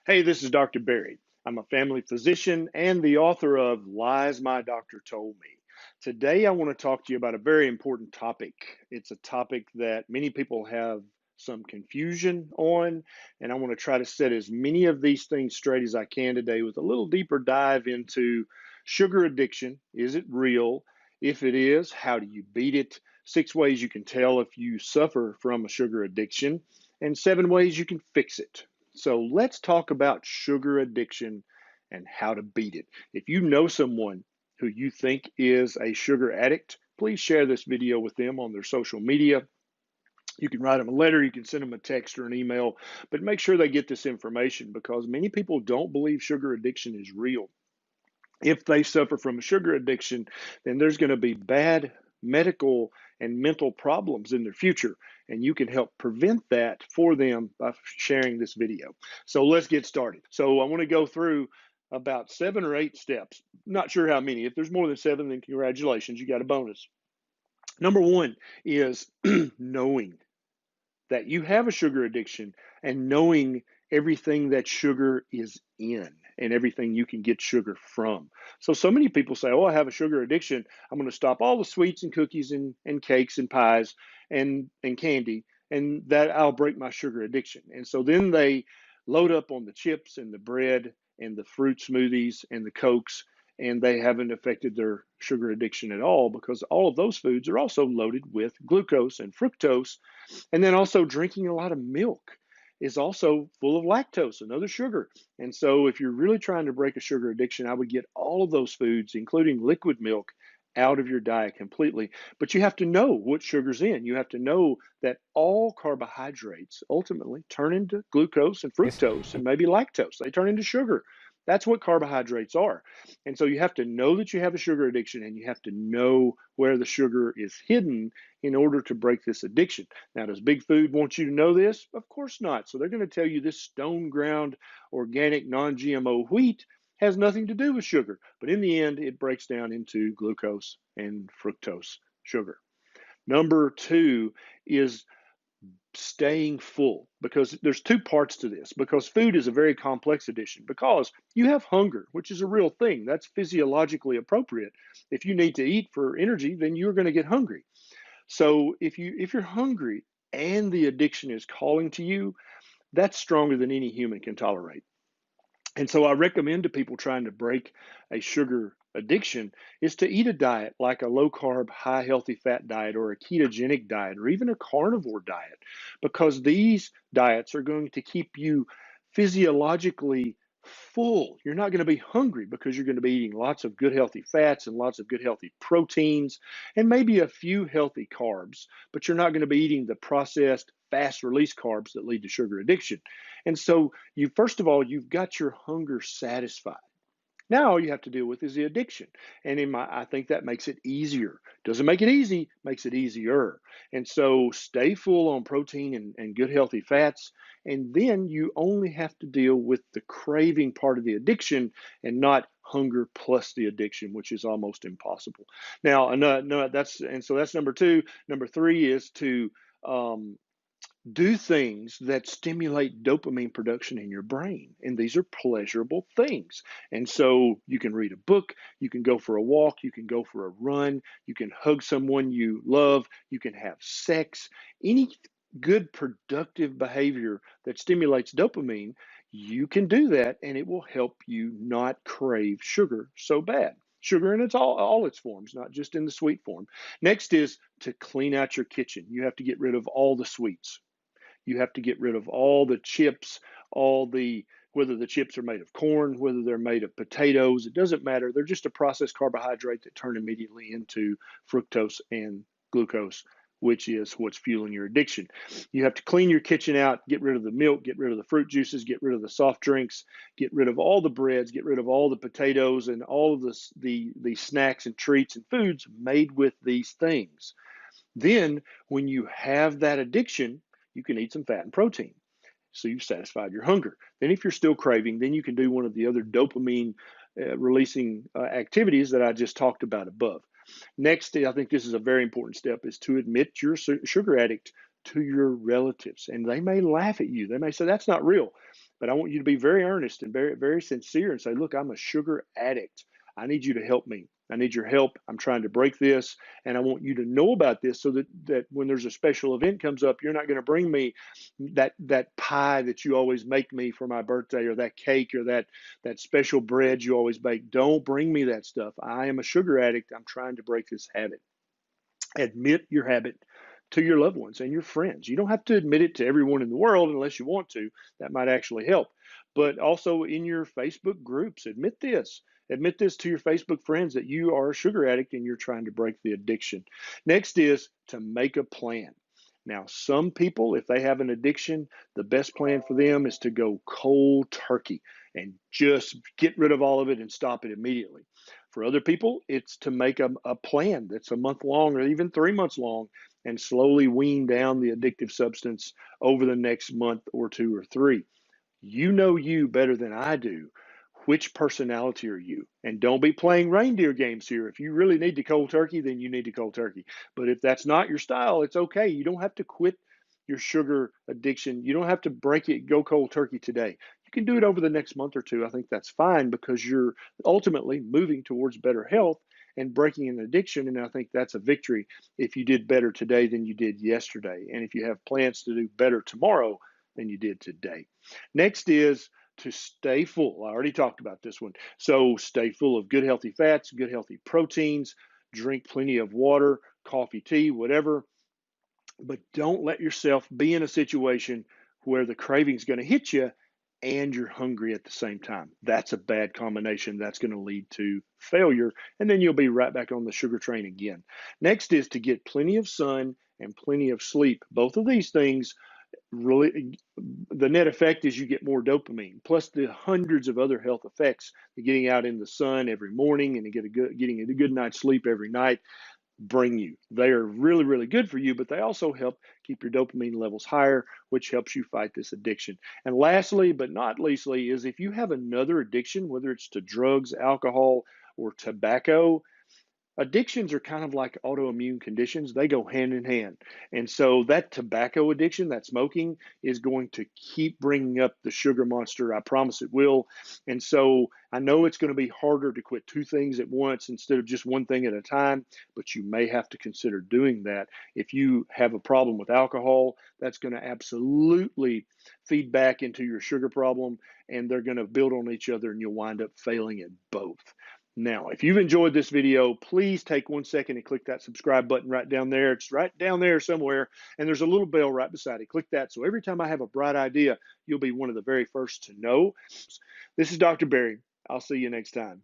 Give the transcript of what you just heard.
Hey, this is Dr. Barry. I'm a family physician and the author of Lies My Doctor Told Me. Today, I want to talk to you about a very important topic. It's a topic that many people have some confusion on, and I want to try to set as many of these things straight as I can today with a little deeper dive into sugar addiction. Is it real? If it is, how do you beat it? 6 ways you can tell if you suffer from a sugar addiction, and 7 ways you can fix it. So let's talk about sugar addiction and how to beat it. If you know someone who you think is a sugar addict, please share this video with them on their social media. You can write them a letter, you can send them a text or an email, but make sure they get this information because many people don't believe sugar addiction is real. If they suffer from a sugar addiction, then there's going to be bad medical and mental problems in their future, and you can help prevent that for them by sharing this video. So let's get started. So I want to go through about 7 or 8 steps. Not sure how many. If there's more than 7, then congratulations, you got a bonus. Number 1 is knowing that you have a sugar addiction and knowing everything that sugar is in and everything you can get sugar from. So many people say, oh, I have a sugar addiction. I'm going to stop all the sweets and cookies and cakes and pies and candy, and that I'll break my sugar addiction. And so then they load up on the chips and the bread and the fruit smoothies and the Cokes, and they haven't affected their sugar addiction at all because all of those foods are also loaded with glucose and fructose. And then also drinking a lot of milk is also full of lactose, another sugar. And so if you're really trying to break a sugar addiction, I would get all of those foods, including liquid milk, out of your diet completely. But you have to know what sugar's in. You have to know that all carbohydrates ultimately turn into glucose and Yes. fructose and maybe lactose. They turn into sugar. That's what carbohydrates are. And so you have to know that you have a sugar addiction and you have to know where the sugar is hidden in order to break this addiction. Now, does Big Food want you to know this? Of course not. So they're going to tell you this stone ground, organic, non GMO wheat has nothing to do with sugar. But in the end, it breaks down into glucose and fructose sugar. Number 2 is staying full, because there's 2 parts to this, because food is a very complex addiction, because you have hunger, which is a real thing. That's physiologically appropriate. If you need to eat for energy, then you're going to get hungry. So if you're hungry and the addiction is calling to you, that's stronger than any human can tolerate. And so I recommend to people trying to break a sugar addiction is to eat a diet like a low carb, high healthy fat diet or a ketogenic diet or even a carnivore diet, because these diets are going to keep you physiologically full. You're not going to be hungry because you're going to be eating lots of good healthy fats and lots of good healthy proteins and maybe a few healthy carbs, but you're not going to be eating the processed fast release carbs that lead to sugar addiction. And so you first of all, you've got your hunger satisfied. Now all you have to deal with is the addiction. And I think that makes it easier. Doesn't make it easy, makes it easier. And so stay full on protein and good healthy fats. And then you only have to deal with the craving part of the addiction and not hunger plus the addiction, which is almost impossible. Now, no, that's number 2. Number 3 is to do things that stimulate dopamine production in your brain. And these are pleasurable things. And so you can read a book, you can go for a walk, you can go for a run, you can hug someone you love, you can have sex. Any good productive behavior that stimulates dopamine, you can do that and it will help you not crave sugar so bad. Sugar in all its forms, not just in the sweet form. Next is to clean out your kitchen. You have to get rid of all the sweets. You have to get rid of all the chips, whether the chips are made of corn, whether they're made of potatoes, it doesn't matter. They're just a processed carbohydrate that turn immediately into fructose and glucose, which is what's fueling your addiction. You have to clean your kitchen out, get rid of the milk, get rid of the fruit juices, get rid of the soft drinks, get rid of all the breads, get rid of all the potatoes and all of the snacks and treats and foods made with these things. Then when you have that addiction, you can eat some fat and protein. So you've satisfied your hunger. Then if you're still craving, then you can do one of the other dopamine releasing activities that I just talked about above. Next, I think this is a very important step, is to admit you're a sugar addict to your relatives. And they may laugh at you. They may say, that's not real. But I want you to be very earnest and very, very sincere and say, look, I'm a sugar addict. I need you to help me. I need your help. I'm trying to break this, and I want you to know about this so that when there's a special event comes up, you're not going to bring me that pie that you always make me for my birthday, or that cake, or that special bread you always bake. Don't bring me that stuff. I am a sugar addict. I'm trying to break this habit. Admit your habit to your loved ones and your friends. You don't have to admit it to everyone in the world unless you want to. That might actually help. But also in your Facebook groups, admit this. Admit this to your Facebook friends that you are a sugar addict and you're trying to break the addiction. Next is to make a plan. Now, some people, if they have an addiction, the best plan for them is to go cold turkey and just get rid of all of it and stop it immediately. For other people, it's to make a plan that's a month long or even 3 months long and slowly wean down the addictive substance over the next month or two or three. You know you better than I do. Which personality are you? And don't be playing reindeer games here. If you really need to cold turkey, then you need to cold turkey. But if that's not your style, it's okay. You don't have to quit your sugar addiction. You don't have to break it, go cold turkey today. You can do it over the next month or two. I think that's fine because you're ultimately moving towards better health and breaking an addiction. And I think that's a victory if you did better today than you did yesterday. And if you have plans to do better tomorrow than you did today. Next is to stay full. I already talked about this one. So stay full of good healthy fats, good healthy proteins, drink plenty of water, coffee, tea, whatever. But don't let yourself be in a situation where the craving's going to hit you and you're hungry at the same time. That's a bad combination. That's going to lead to failure. And then you'll be right back on the sugar train again. Next is to get plenty of sun and plenty of sleep. Both of these things really, the net effect is you get more dopamine, plus the hundreds of other health effects. Getting out in the sun every morning and getting a good night's sleep every night bring you. They are really, really good for you, but they also help keep your dopamine levels higher, which helps you fight this addiction. And lastly, but not leastly, is if you have another addiction, whether it's to drugs, alcohol, or tobacco, addictions are kind of like autoimmune conditions. They go hand in hand. And so that tobacco addiction, that smoking, is going to keep bringing up the sugar monster. I promise it will. And so I know it's going to be harder to quit two things at once instead of just one thing at a time, but you may have to consider doing that. If you have a problem with alcohol, that's going to absolutely feed back into your sugar problem, and they're going to build on each other, and you'll wind up failing at both. Now, if you've enjoyed this video, please take 1 second and click that subscribe button right down there. It's right down there somewhere, and there's a little bell right beside it. Click that, so every time I have a bright idea, you'll be one of the very first to know. This is Dr. Barry. I'll see you next time.